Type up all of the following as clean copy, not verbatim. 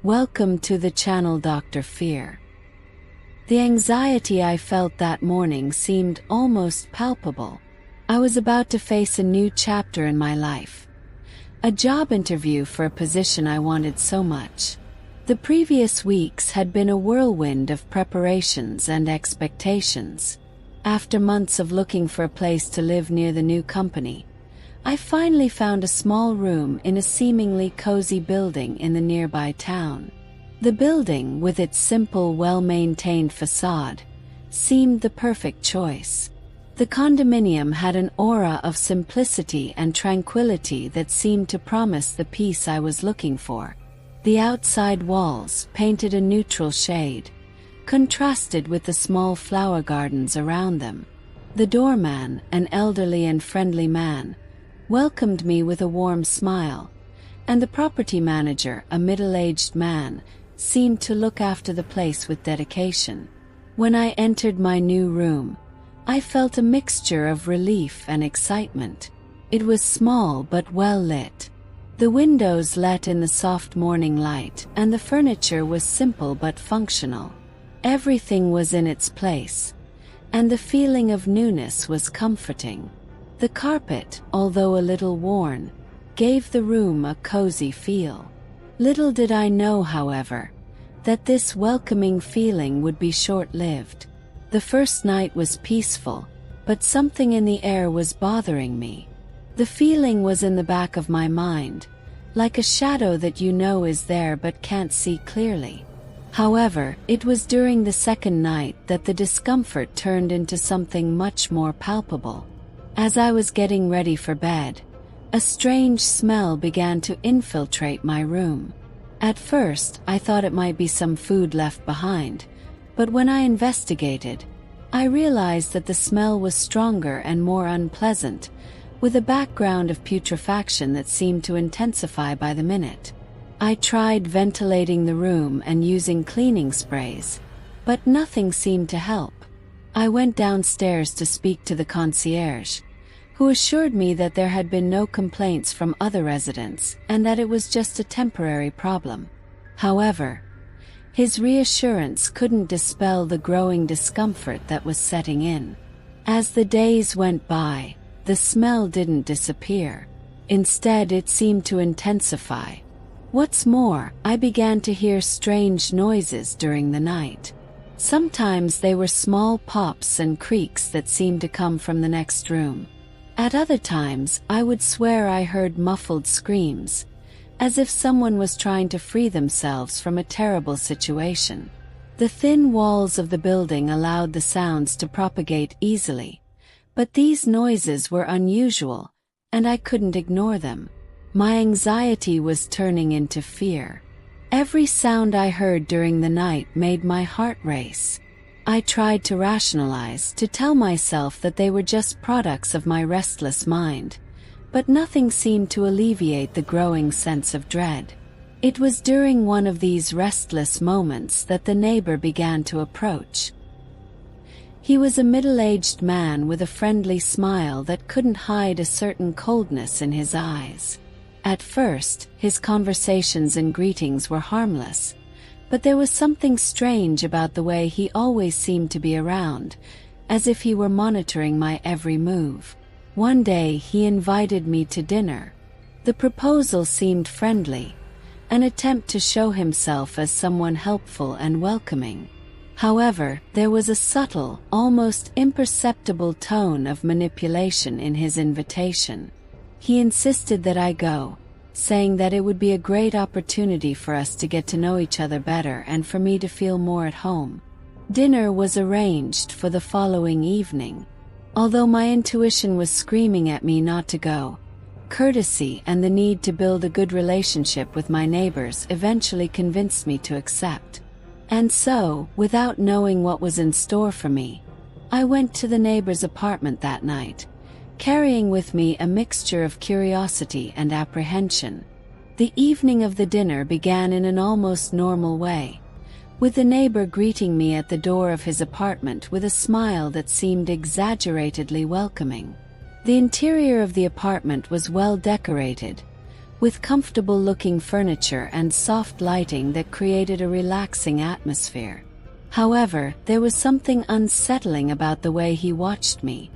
Welcome to the channel, Dr. Fear. The anxiety I felt that morning seemed almost palpable. I was about to face a new chapter in my life. A job interview for a position I wanted so much. The previous weeks had been a whirlwind of preparations and expectations. After months of looking for a place to live near the new company, I finally found a small room in a seemingly cozy building in the nearby town. The building, with its simple, well-maintained facade, seemed the perfect choice. The condominium had an aura of simplicity and tranquility that seemed to promise the peace I was looking for. The outside walls, painted a neutral shade, contrasted with the small flower gardens around them. The doorman, an elderly and friendly man, welcomed me with a warm smile, and the property manager, a middle-aged man, seemed to look after the place with dedication. When I entered my new room, I felt a mixture of relief and excitement. It was small but well lit. The windows let in the soft morning light, and the furniture was simple but functional. Everything was in its place, and the feeling of newness was comforting. The carpet, although a little worn, gave the room a cozy feel. Little did I know, however, that this welcoming feeling would be short-lived. The first night was peaceful, but something in the air was bothering me. The feeling was in the back of my mind, like a shadow that you know is there but can't see clearly. However, it was during the second night that the discomfort turned into something much more palpable. As I was getting ready for bed, a strange smell began to infiltrate my room. At first, I thought it might be some food left behind, but when I investigated, I realized that the smell was stronger and more unpleasant, with a background of putrefaction that seemed to intensify by the minute. I tried ventilating the room and using cleaning sprays, but nothing seemed to help. I went downstairs to speak to the concierge, who assured me that there had been no complaints from other residents and that it was just a temporary problem. However, his reassurance couldn't dispel the growing discomfort that was setting in. As the days went by, the smell didn't disappear. Instead, it seemed to intensify. What's more, I began to hear strange noises during the night. Sometimes they were small pops and creaks that seemed to come from the next room. At other times, I would swear I heard muffled screams, as if someone was trying to free themselves from a terrible situation. The thin walls of the building allowed the sounds to propagate easily, but these noises were unusual, and I couldn't ignore them. My anxiety was turning into fear. Every sound I heard during the night made my heart race. I tried to rationalize, to tell myself that they were just products of my restless mind, but nothing seemed to alleviate the growing sense of dread. It was during one of these restless moments that the neighbor began to approach. He was a middle-aged man with a friendly smile that couldn't hide a certain coldness in his eyes. At first, his conversations and greetings were harmless, but there was something strange about the way he always seemed to be around, as if he were monitoring my every move. One day he invited me to dinner. The proposal seemed friendly, an attempt to show himself as someone helpful and welcoming. However, there was a subtle, almost imperceptible tone of manipulation in his invitation. He insisted that I go, saying that it would be a great opportunity for us to get to know each other better and for me to feel more at home. Dinner was arranged for the following evening. Although my intuition was screaming at me not to go, courtesy and the need to build a good relationship with my neighbors eventually convinced me to accept. And so, without knowing what was in store for me, I went to the neighbor's apartment that night, carrying with me a mixture of curiosity and apprehension. The evening of the dinner began in an almost normal way, with the neighbor greeting me at the door of his apartment with a smile that seemed exaggeratedly welcoming. The interior of the apartment was well decorated, with comfortable-looking furniture and soft lighting that created a relaxing atmosphere. However, there was something unsettling about the way he watched me,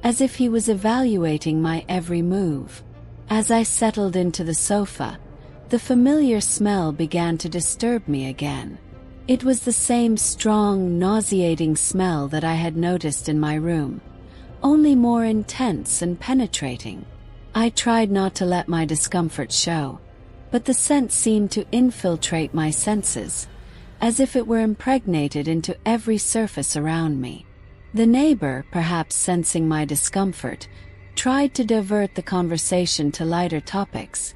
as if he was evaluating my every move. As I settled into the sofa, the familiar smell began to disturb me again. It was the same strong, nauseating smell that I had noticed in my room, only more intense and penetrating. I tried not to let my discomfort show, but the scent seemed to infiltrate my senses, as if it were impregnated into every surface around me. The neighbor, perhaps sensing my discomfort, tried to divert the conversation to lighter topics,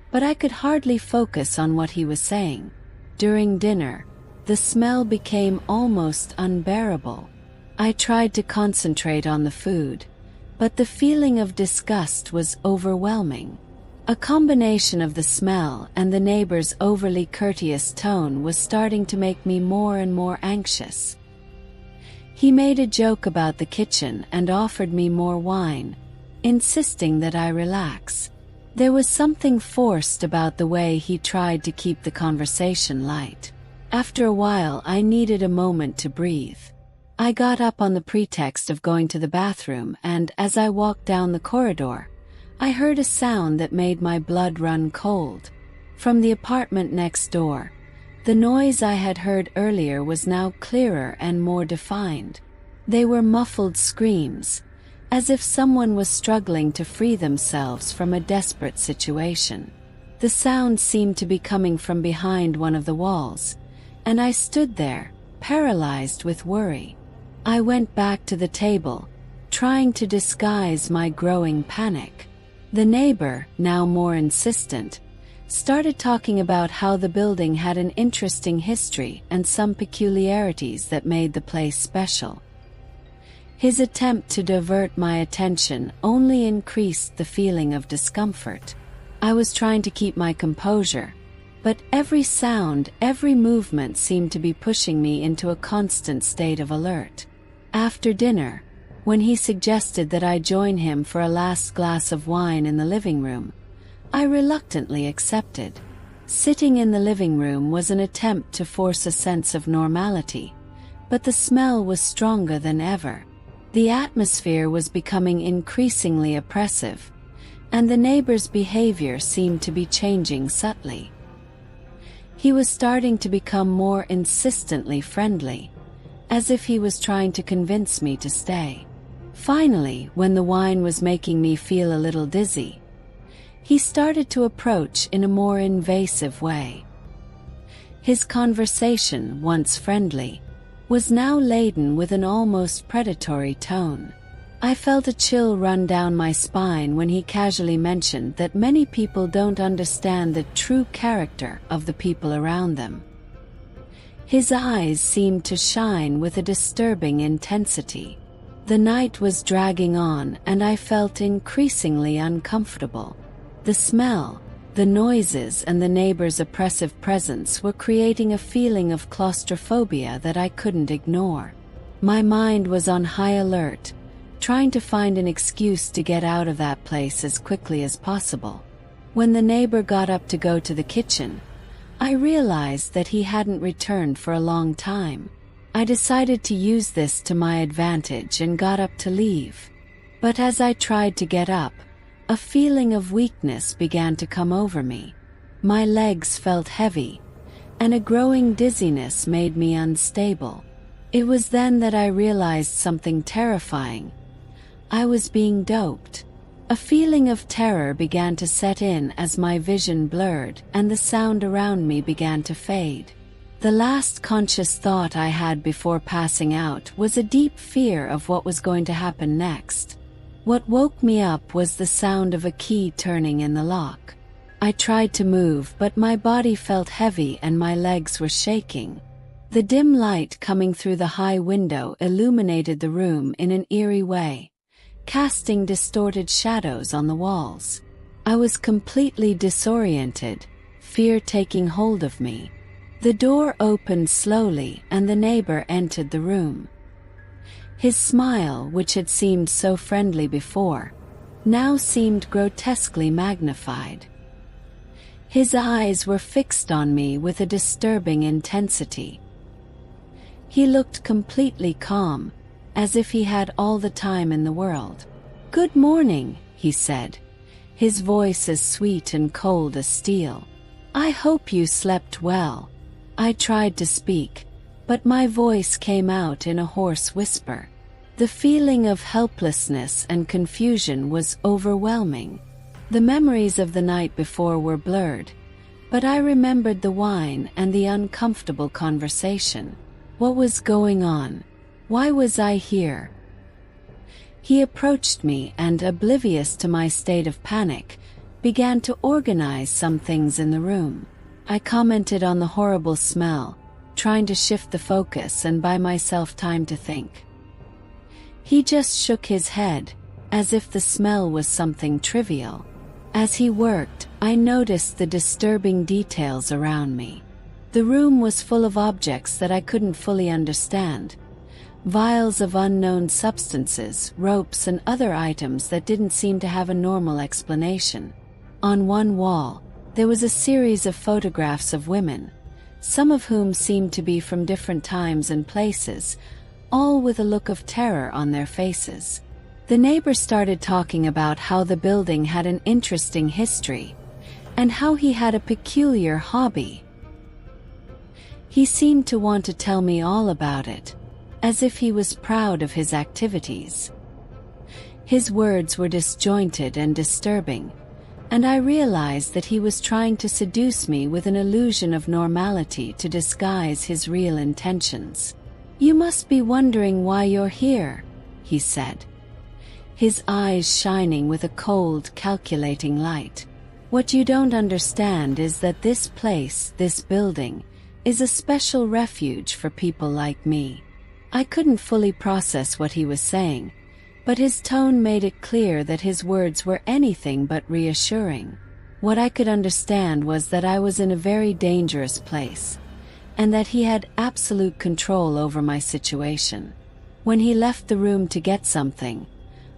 but I could hardly focus on what he was saying. During dinner, the smell became almost unbearable. I tried to concentrate on the food, but the feeling of disgust was overwhelming. A combination of the smell and the neighbor's overly courteous tone was starting to make me more and more anxious. He made a joke about the kitchen and offered me more wine, insisting that I relax. There was something forced about the way he tried to keep the conversation light. After a while, I needed a moment to breathe. I got up on the pretext of going to the bathroom, and as I walked down the corridor, I heard a sound that made my blood run cold. From the apartment next door, the noise I had heard earlier was now clearer and more defined. They were muffled screams, as if someone was struggling to free themselves from a desperate situation. The sound seemed to be coming from behind one of the walls, and I stood there, paralyzed with worry. I went back to the table, trying to disguise my growing panic. The neighbor, now more insistent, started talking about how the building had an interesting history and some peculiarities that made the place special. His attempt to divert my attention only increased the feeling of discomfort. I was trying to keep my composure, but every sound, every movement seemed to be pushing me into a constant state of alert. After dinner, when he suggested that I join him for a last glass of wine in the living room, I reluctantly accepted. Sitting in the living room was an attempt to force a sense of normality, but the smell was stronger than ever. The atmosphere was becoming increasingly oppressive, and the neighbor's behavior seemed to be changing subtly. He was starting to become more insistently friendly, as if he was trying to convince me to stay. Finally, when the wine was making me feel a little dizzy, he started to approach in a more invasive way. His conversation, once friendly, was now laden with an almost predatory tone. I felt a chill run down my spine when he casually mentioned that many people don't understand the true character of the people around them. His eyes seemed to shine with a disturbing intensity. The night was dragging on, and I felt increasingly uncomfortable. The smell, the noises, and the neighbor's oppressive presence were creating a feeling of claustrophobia that I couldn't ignore. My mind was on high alert, trying to find an excuse to get out of that place as quickly as possible. When the neighbor got up to go to the kitchen, I realized that he hadn't returned for a long time. I decided to use this to my advantage and got up to leave. But as I tried to get up, a feeling of weakness began to come over me. My legs felt heavy, and a growing dizziness made me unstable. It was then that I realized something terrifying. I was being doped. A feeling of terror began to set in as my vision blurred and the sound around me began to fade. The last conscious thought I had before passing out was a deep fear of what was going to happen next. What woke me up was the sound of a key turning in the lock. I tried to move, but my body felt heavy and my legs were shaking. The dim light coming through the high window illuminated the room in an eerie way, casting distorted shadows on the walls. I was completely disoriented, fear taking hold of me. The door opened slowly and the neighbor entered the room. His smile, which had seemed so friendly before, now seemed grotesquely magnified. His eyes were fixed on me with a disturbing intensity. He looked completely calm, as if he had all the time in the world. "Good morning," he said, his voice as sweet and cold as steel. "I hope you slept well." I tried to speak, but my voice came out in a hoarse whisper. The feeling of helplessness and confusion was overwhelming. The memories of the night before were blurred, but I remembered the wine and the uncomfortable conversation. What was going on? Why was I here? He approached me and, oblivious to my state of panic, began to organize some things in the room. I commented on the horrible smell, trying to shift the focus and buy myself time to think. He just shook his head, as if the smell was something trivial. As he worked, I noticed the disturbing details around me. The room was full of objects that I couldn't fully understand. Vials of unknown substances, ropes, and other items that didn't seem to have a normal explanation. On one wall, there was a series of photographs of women, some of whom seemed to be from different times and places, all with a look of terror on their faces. The neighbor started talking about how the building had an interesting history, and how he had a peculiar hobby. He seemed to want to tell me all about it, as if he was proud of his activities. His words were disjointed and disturbing, and I realized that he was trying to seduce me with an illusion of normality to disguise his real intentions. "You must be wondering why you're here," he said, his eyes shining with a cold, calculating light. "What you don't understand is that this place, this building, is a special refuge for people like me." I couldn't fully process what he was saying, but his tone made it clear that his words were anything but reassuring. What I could understand was that I was in a very dangerous place, and that he had absolute control over my situation. When he left the room to get something,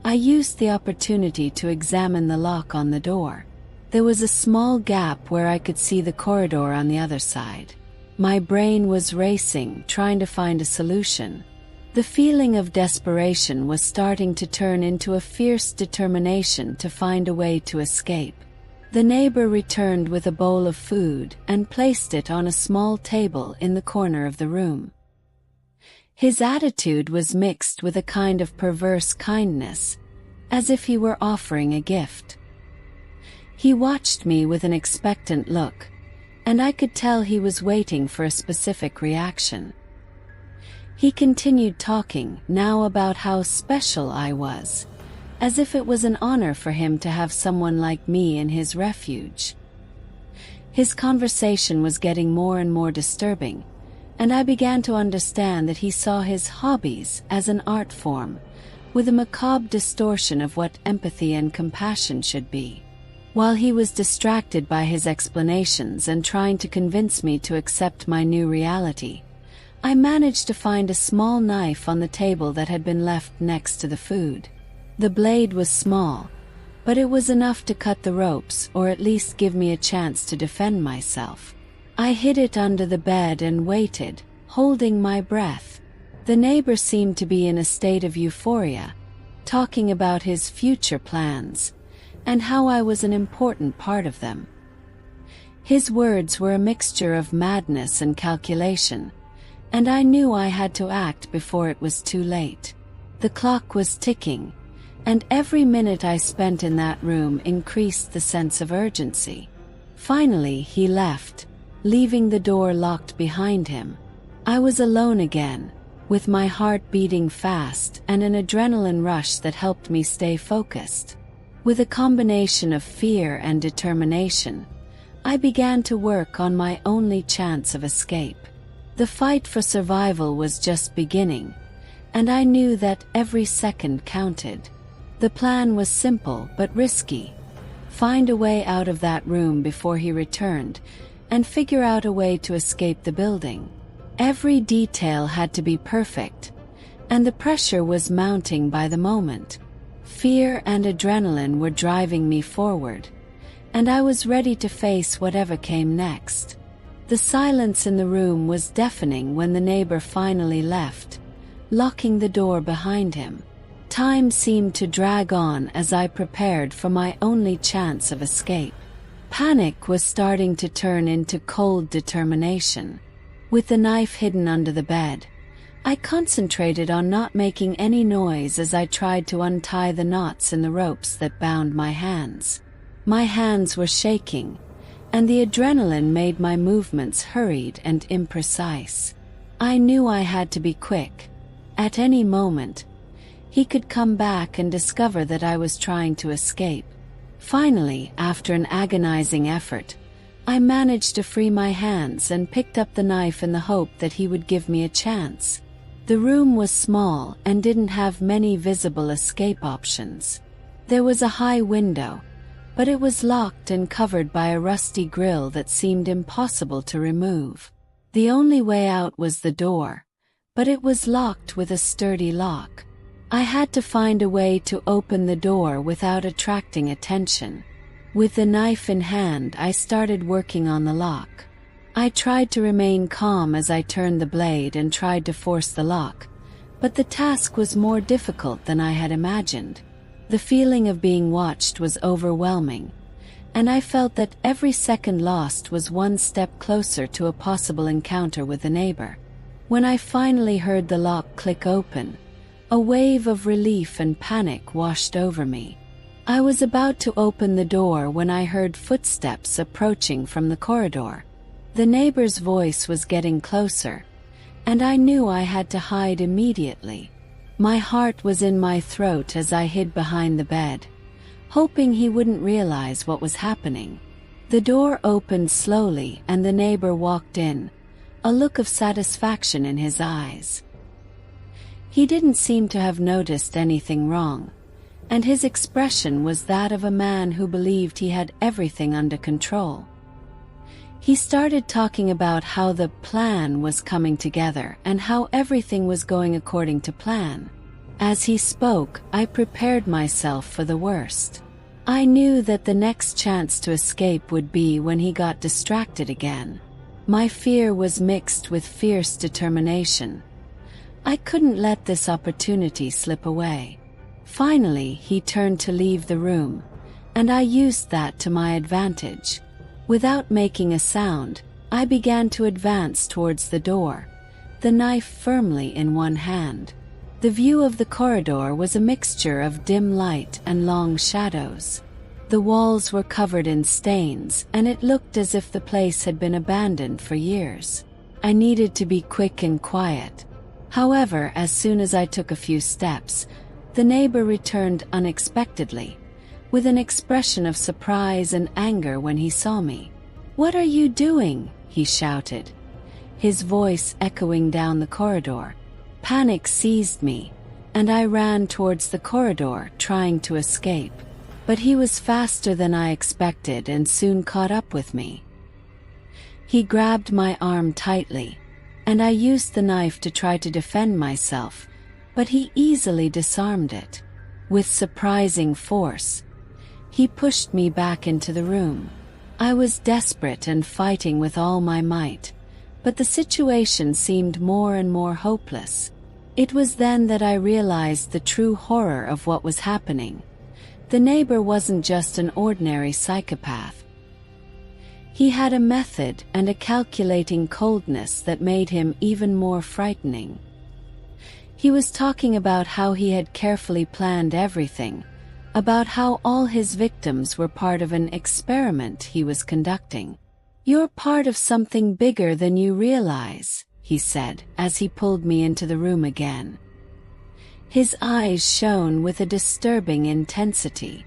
I used the opportunity to examine the lock on the door. There was a small gap where I could see the corridor on the other side. My brain was racing, trying to find a solution. The feeling of desperation was starting to turn into a fierce determination to find a way to escape. The neighbor returned with a bowl of food and placed it on a small table in the corner of the room. His attitude was mixed with a kind of perverse kindness, as if he were offering a gift. He watched me with an expectant look, and I could tell he was waiting for a specific reaction. He continued talking, now about how special I was, as if it was an honor for him to have someone like me in his refuge. His conversation was getting more and more disturbing, and I began to understand that he saw his hobbies as an art form, with a macabre distortion of what empathy and compassion should be. While he was distracted by his explanations and trying to convince me to accept my new reality, I managed to find a small knife on the table that had been left next to the food. The blade was small, but it was enough to cut the ropes or at least give me a chance to defend myself. I hid it under the bed and waited, holding my breath. The neighbor seemed to be in a state of euphoria, talking about his future plans, and how I was an important part of them. His words were a mixture of madness and calculation, and I knew I had to act before it was too late. The clock was ticking, and every minute I spent in that room increased the sense of urgency. Finally, he left, leaving the door locked behind him. I was alone again, with my heart beating fast and an adrenaline rush that helped me stay focused. With a combination of fear and determination, I began to work on my only chance of escape. The fight for survival was just beginning, and I knew that every second counted. The plan was simple but risky. Find a way out of that room before he returned, and figure out a way to escape the building. Every detail had to be perfect, and the pressure was mounting by the moment. Fear and adrenaline were driving me forward, and I was ready to face whatever came next. The silence in the room was deafening when the neighbor finally left, locking the door behind him. Time seemed to drag on as I prepared for my only chance of escape. Panic was starting to turn into cold determination. With the knife hidden under the bed, I concentrated on not making any noise as I tried to untie the knots in the ropes that bound my hands. My hands were shaking, and the adrenaline made my movements hurried and imprecise. I knew I had to be quick. At any moment, he could come back and discover that I was trying to escape. Finally, after an agonizing effort, I managed to free my hands and picked up the knife in the hope that he would give me a chance. The room was small and didn't have many visible escape options. There was a high window, but it was locked and covered by a rusty grill that seemed impossible to remove. The only way out was the door, but it was locked with a sturdy lock. I had to find a way to open the door without attracting attention. With the knife in hand, I started working on the lock. I tried to remain calm as I turned the blade and tried to force the lock, but the task was more difficult than I had imagined. The feeling of being watched was overwhelming, and I felt that every second lost was one step closer to a possible encounter with a neighbor. When I finally heard the lock click open, a wave of relief and panic washed over me. I was about to open the door when I heard footsteps approaching from the corridor. The neighbor's voice was getting closer, and I knew I had to hide immediately. My heart was in my throat as I hid behind the bed, hoping he wouldn't realize what was happening. The door opened slowly and the neighbor walked in, a look of satisfaction in his eyes. He didn't seem to have noticed anything wrong, and his expression was that of a man who believed he had everything under control. He started talking about how the plan was coming together and how everything was going according to plan. As he spoke, I prepared myself for the worst. I knew that the next chance to escape would be when he got distracted again. My fear was mixed with fierce determination. I couldn't let this opportunity slip away. Finally, he turned to leave the room, and I used that to my advantage. Without making a sound, I began to advance towards the door, the knife firmly in one hand. The view of the corridor was a mixture of dim light and long shadows. The walls were covered in stains, and it looked as if the place had been abandoned for years. I needed to be quick and quiet. However, as soon as I took a few steps, the neighbor returned unexpectedly, with an expression of surprise and anger when he saw me. "What are you doing?" he shouted, his voice echoing down the corridor. Panic seized me, and I ran towards the corridor, trying to escape. But he was faster than I expected and soon caught up with me. He grabbed my arm tightly, and I used the knife to try to defend myself, but he easily disarmed it. With surprising force, he pushed me back into the room. I was desperate and fighting with all my might, but the situation seemed more and more hopeless. It was then that I realized the true horror of what was happening. The neighbor wasn't just an ordinary psychopath. He had a method and a calculating coldness that made him even more frightening. He was talking about how he had carefully planned everything, about how all his victims were part of an experiment he was conducting. "You're part of something bigger than you realize," he said, as he pulled me into the room again. His eyes shone with a disturbing intensity.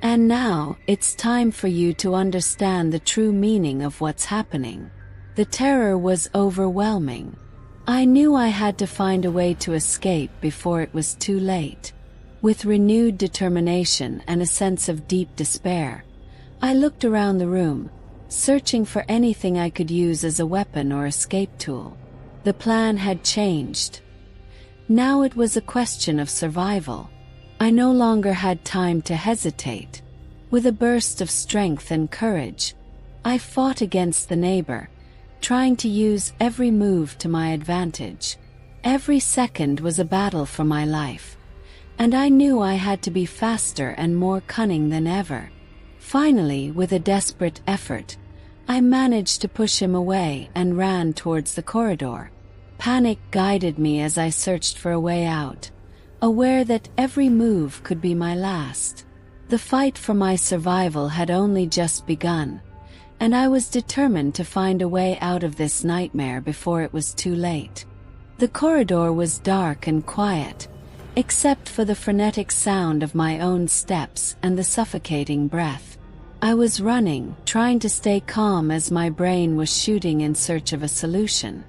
"And now, it's time for you to understand the true meaning of what's happening." The terror was overwhelming. I knew I had to find a way to escape before it was too late. With renewed determination and a sense of deep despair, I looked around the room, searching for anything I could use as a weapon or escape tool. The plan had changed. Now it was a question of survival. I no longer had time to hesitate. With a burst of strength and courage, I fought against the neighbor, trying to use every move to my advantage. Every second was a battle for my life, and I knew I had to be faster and more cunning than ever. Finally, with a desperate effort, I managed to push him away and ran towards the corridor. Panic guided me as I searched for a way out, aware that every move could be my last. The fight for my survival had only just begun, and I was determined to find a way out of this nightmare before it was too late. The corridor was dark and quiet, except for the frenetic sound of my own steps and the suffocating breath. I was running, trying to stay calm as my brain was shooting in search of a solution.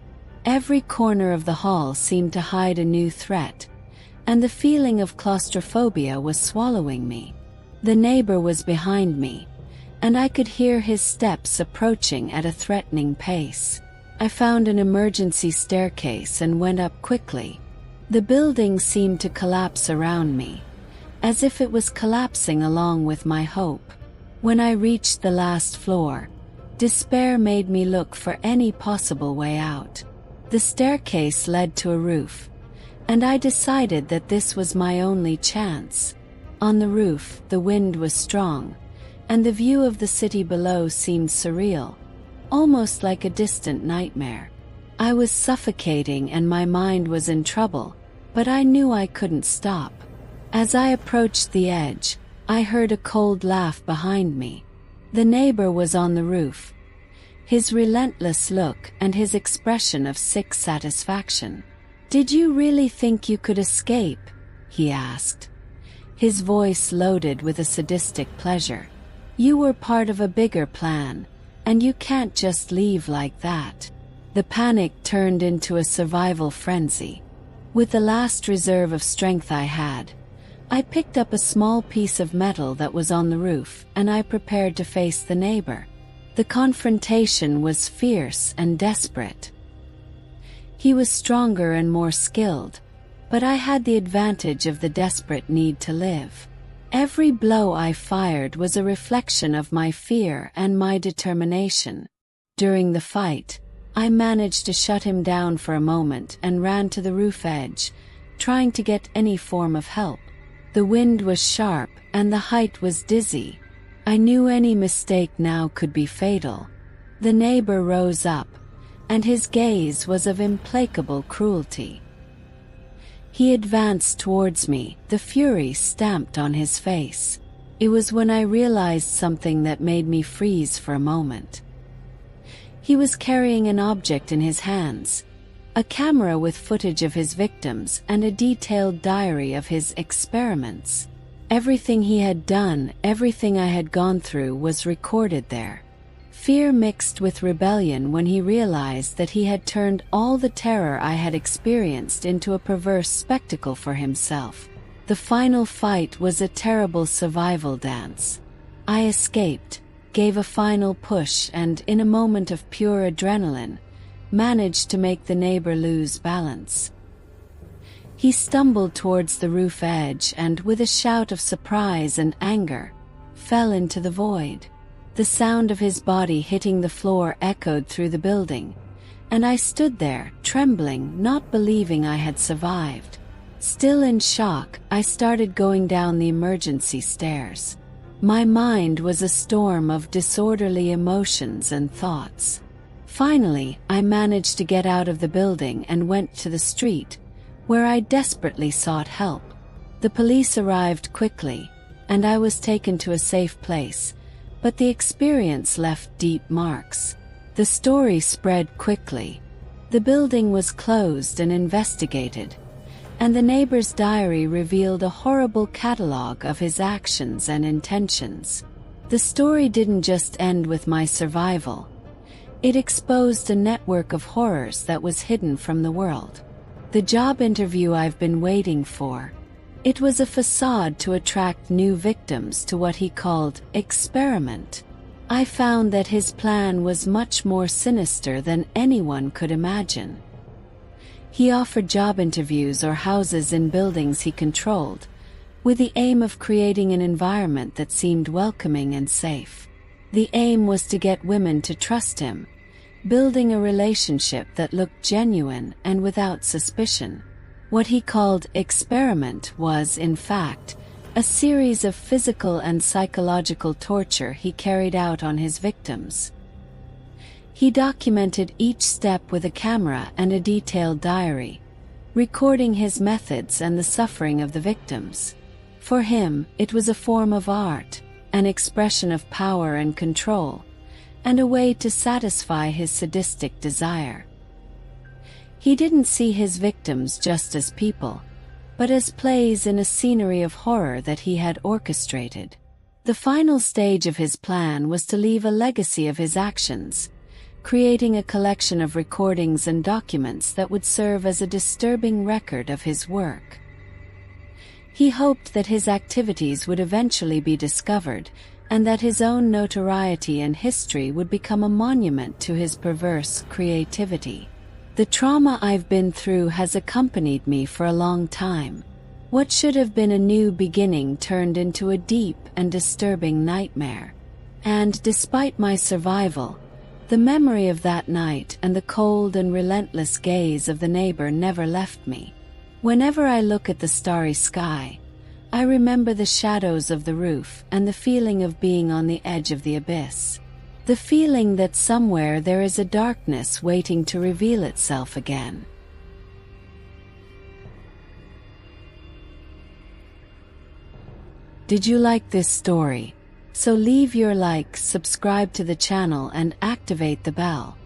Every corner of the hall seemed to hide a new threat, and the feeling of claustrophobia was swallowing me. The neighbor was behind me, and I could hear his steps approaching at a threatening pace. I found an emergency staircase and went up quickly. The building seemed to collapse around me, as if it was collapsing along with my hope. When I reached the last floor, despair made me look for any possible way out. The staircase led to a roof, and I decided that this was my only chance. On the roof, the wind was strong, and the view of the city below seemed surreal, almost like a distant nightmare. I was suffocating and my mind was in trouble, but I knew I couldn't stop. As I approached the edge, I heard a cold laugh behind me. The neighbor was on the roof, his relentless look and his expression of sick satisfaction. "Did you really think you could escape?" he asked, his voice loaded with a sadistic pleasure. "You were part of a bigger plan, and you can't just leave like that." The panic turned into a survival frenzy. With the last reserve of strength I had, I picked up a small piece of metal that was on the roof and I prepared to face the neighbor. The confrontation was fierce and desperate. He was stronger and more skilled, but I had the advantage of the desperate need to live. Every blow I fired was a reflection of my fear and my determination. During the fight, I managed to shut him down for a moment and ran to the roof edge, trying to get any form of help. The wind was sharp and the height was dizzy. I knew any mistake now could be fatal. The neighbor rose up, and his gaze was of implacable cruelty. He advanced towards me, the fury stamped on his face. It was when I realized something that made me freeze for a moment. He was carrying an object in his hands, a camera with footage of his victims and a detailed diary of his experiments. Everything he had done, everything I had gone through was recorded there. Fear mixed with rebellion when he realized that he had turned all the terror I had experienced into a perverse spectacle for himself. The final fight was a terrible survival dance. I escaped, gave a final push and, in a moment of pure adrenaline, managed to make the neighbor lose balance. He stumbled towards the roof edge and, with a shout of surprise and anger, fell into the void. The sound of his body hitting the floor echoed through the building, and I stood there, trembling, not believing I had survived. Still in shock, I started going down the emergency stairs. My mind was a storm of disorderly emotions and thoughts. Finally, I managed to get out of the building and went to the street, where I desperately sought help. The police arrived quickly, and I was taken to a safe place, but the experience left deep marks. The story spread quickly. The building was closed and investigated, and the neighbor's diary revealed a horrible catalogue of his actions and intentions. The story didn't just end with my survival. It exposed a network of horrors that was hidden from the world. The job interview I've been waiting for. It was a facade to attract new victims to what he called experiment. I found that his plan was much more sinister than anyone could imagine. He offered job interviews or houses in buildings he controlled, with the aim of creating an environment that seemed welcoming and safe. The aim was to get women to trust him, building a relationship that looked genuine and without suspicion. What he called experiment was, in fact, a series of physical and psychological torture he carried out on his victims. He documented each step with a camera and a detailed diary, recording his methods and the suffering of the victims. For him, it was a form of art, an expression of power and control, and a way to satisfy his sadistic desire. He didn't see his victims just as people, but as plays in a scenery of horror that he had orchestrated. The final stage of his plan was to leave a legacy of his actions, creating a collection of recordings and documents that would serve as a disturbing record of his work. He hoped that his activities would eventually be discovered, and that his own notoriety and history would become a monument to his perverse creativity. The trauma I've been through has accompanied me for a long time. What should have been a new beginning turned into a deep and disturbing nightmare. And despite my survival, the memory of that night and the cold and relentless gaze of the neighbor never left me. Whenever I look at the starry sky, I remember the shadows of the roof and the feeling of being on the edge of the abyss. The feeling that somewhere there is a darkness waiting to reveal itself again. Did you like this story? So leave your like, subscribe to the channel and activate the bell.